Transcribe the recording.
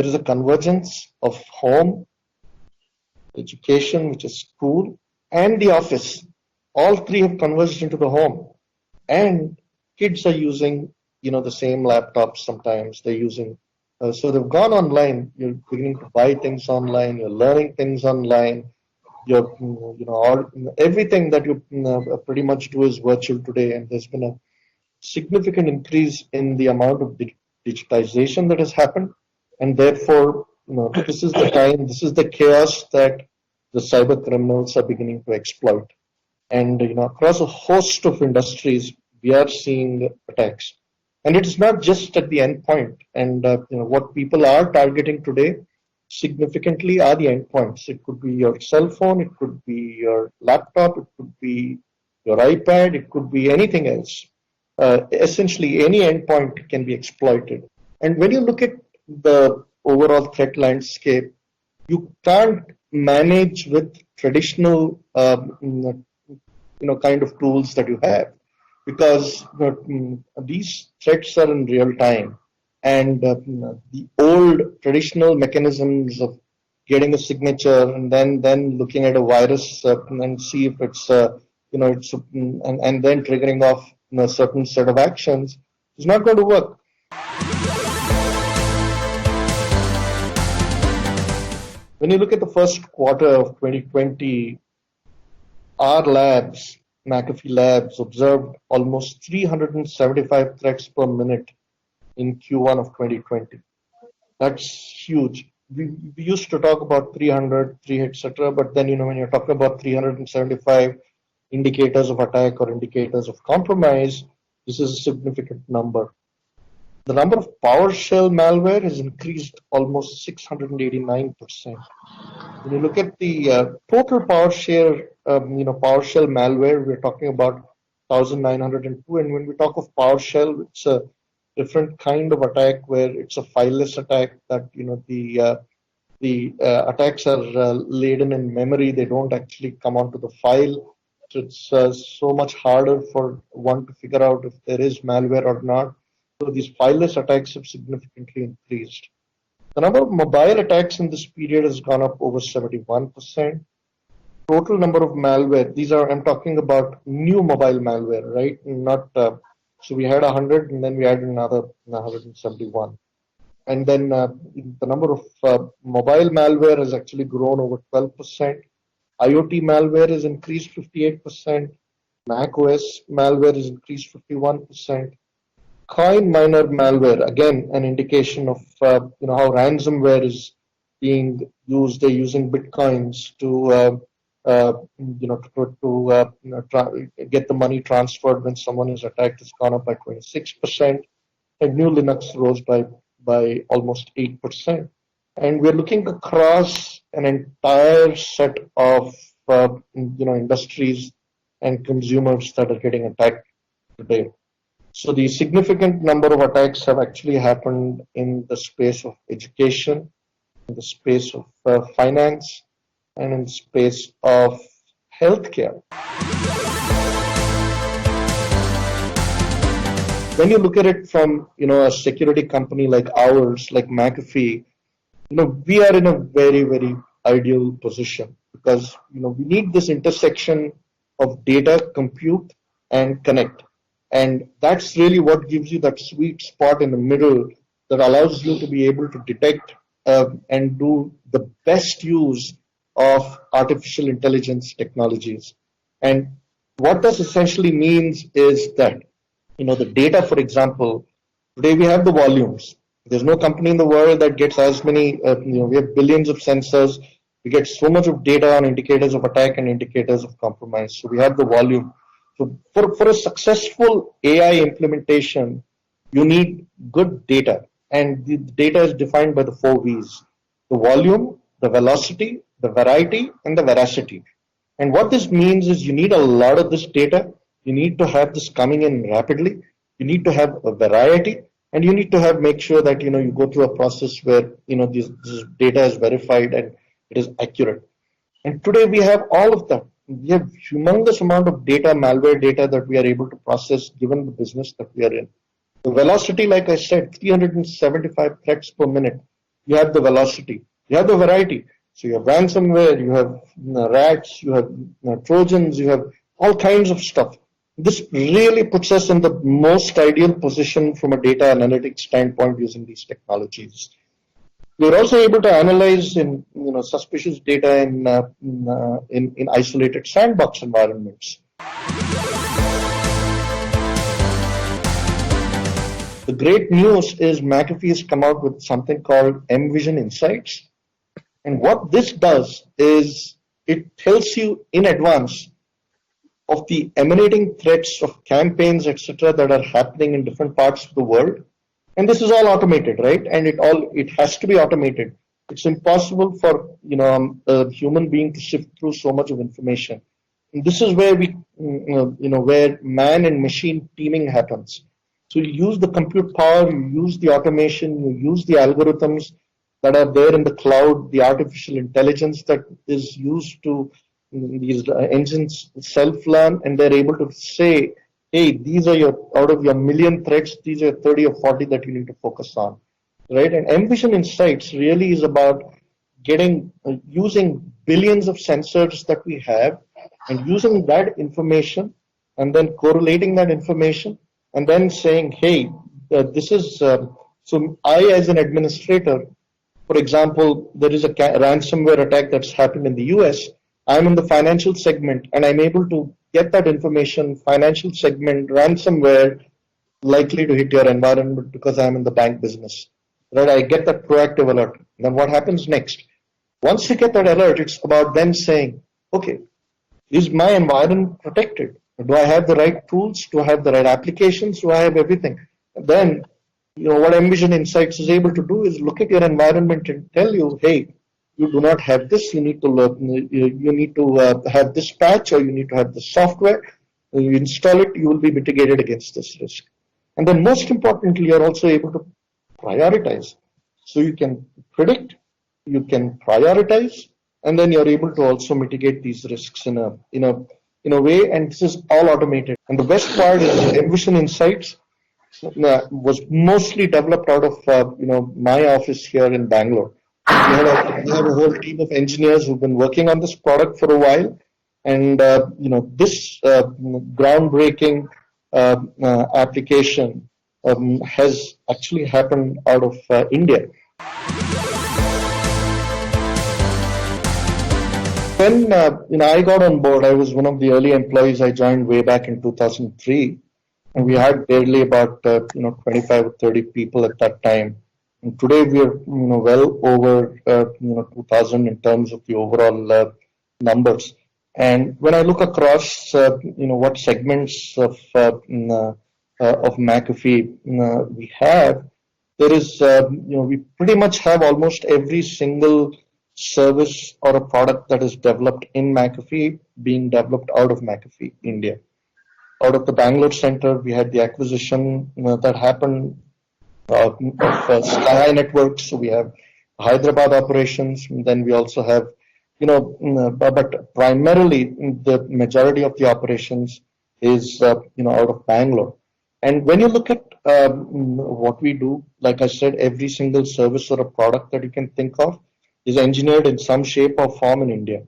there is a convergence of home, education, which is school, and the office. All three have converged into the home, and kids are using, the same laptops. Sometimes they're using. So they've gone online. You're beginning to buy things online. You're learning things online. You're, everything that you pretty much do is virtual today, and there's been a significant increase in the amount of digitization that has happened, and therefore, this is the time, this is the chaos that the cyber criminals are beginning to exploit. And across a host of industries, we are seeing attacks, and it is not just at the endpoint. And what people are targeting today significantly are the endpoints. It could be your cell phone, it could be your laptop, it could be your iPad, it could be anything else. Essentially, any endpoint can be exploited. And when you look at the overall threat landscape, you can't manage with traditional, kind of tools that you have, because these threats are in real time, and the old traditional mechanisms of getting a signature and then looking at a virus and see if it's and then triggering off a certain set of actions is not going to work. When you look at the first quarter of 2020, our labs, McAfee Labs, observed almost 375 threats per minute in Q1 of 2020. That's huge. We used to talk about 300, etc. But then, when you're talking about 375 indicators of attack or indicators of compromise, this is a significant number. The number of PowerShell malware has increased almost 689%. When you look at the total PowerShell malware, we're talking about 1,902. And when we talk of PowerShell, it's a different kind of attack where it's a fileless attack that the attacks are laden in memory. They don't actually come onto the file. So it's so much harder for one to figure out if there is malware or not. So these fileless attacks have significantly increased. The number of mobile attacks in this period has gone up over 71%. Total number of malware, I'm talking about new mobile malware, right? Not so we had 100 and then we added another 171. And then the number of mobile malware has actually grown over 12%. IoT malware has increased 58%. Mac OS malware has increased 51%. Coin miner malware, again, an indication of how ransomware is being used. They're using bitcoins to get the money transferred when someone is attacked. Has gone up by 26%, and new Linux rose by almost 8%. And we're looking across an entire set of industries and consumers that are getting attacked today. So the significant number of attacks have actually happened in the space of education, in the space of finance, and in the space of healthcare. When you look at it from a security company like ours, like McAfee, we are in a very, very ideal position because we need this intersection of data, compute, and connect. And that's really what gives you that sweet spot in the middle that allows you to be able to detect and do the best use of artificial intelligence technologies. And what this essentially means is that, the data, for example, today we have the volumes. There's no company in the world that gets as many, we have billions of sensors. We get so much of data on indicators of attack and indicators of compromise. So we have the volume. So for a successful AI implementation, you need good data. And the data is defined by the 4 V's: the volume, the velocity, the variety, and the veracity. And what this means is you need a lot of this data. You need to have this coming in rapidly. You need to have a variety, and you need to make sure that you go through a process where this data is verified and it is accurate. And today we have all of that. We have humongous amount of data, malware data, that we are able to process given the business that we are in. The velocity, like I said, 375 threats per minute. you have the velocity, you have the variety. So you have ransomware, you have rats, you have Trojans, you have all kinds of stuff. This really puts us in the most ideal position from a data analytics standpoint using these technologies. We're also able to analyze in suspicious data in isolated sandbox environments. The great news is McAfee has come out with something called MVISION Insights. And what this does is it tells you in advance of the emanating threats of campaigns, etc., that are happening in different parts of the world. And this is all automated, right? And it has to be automated. It's impossible for a human being to sift through so much of information. And this is where where man and machine teaming happens. So you use the compute power, you use the automation, you use the algorithms that are there in the cloud, the artificial intelligence that is used to these engines self-learn, and they're able to say, hey, these are out of your million threats, these are 30 or 40 that you need to focus on, right? And MVISION Insights really is about using billions of sensors that we have and using that information and then correlating that information and then saying, hey, this is, so I as an administrator, for example, there is a ransomware attack that's happened in the US. I'm in the financial segment and I'm able to get that information, financial segment, ransomware, likely to hit your environment because I'm in the bank business. Right? I get that proactive alert. Then what happens next? Once you get that alert, it's about then saying, okay, is my environment protected? Do I have the right tools? Do I have the right applications? Do I have everything? And then, what MVISION Insights is able to do is look at your environment and tell you, hey, you do not have this. You need to learn. You need to have this patch, or you need to have the software. When you install it, you will be mitigated against this risk. And then, most importantly, you're also able to prioritize. So you can predict, you can prioritize, and then you're able to also mitigate these risks in a way. And this is all automated. And the best part is MVISION Insights was mostly developed out of my office here in Bangalore. We have a whole team of engineers who've been working on this product for a while, and this groundbreaking application has actually happened out of India. When I got on board, I was one of the early employees. I joined way back in 2003, and we had barely about 25 or 30 people at that time. And today we are well over 2,000 in terms of the overall numbers. And when I look across what segments of McAfee we have, there is we pretty much have almost every single service or a product that is developed in McAfee being developed out of McAfee India. Out of the Bangalore center, we had the acquisition that happened of Sky Networks. So we have Hyderabad operations, and then we also have, but primarily the majority of the operations is, out of Bangalore. And when you look at what we do, like I said, every single service or a product that you can think of is engineered in some shape or form in India.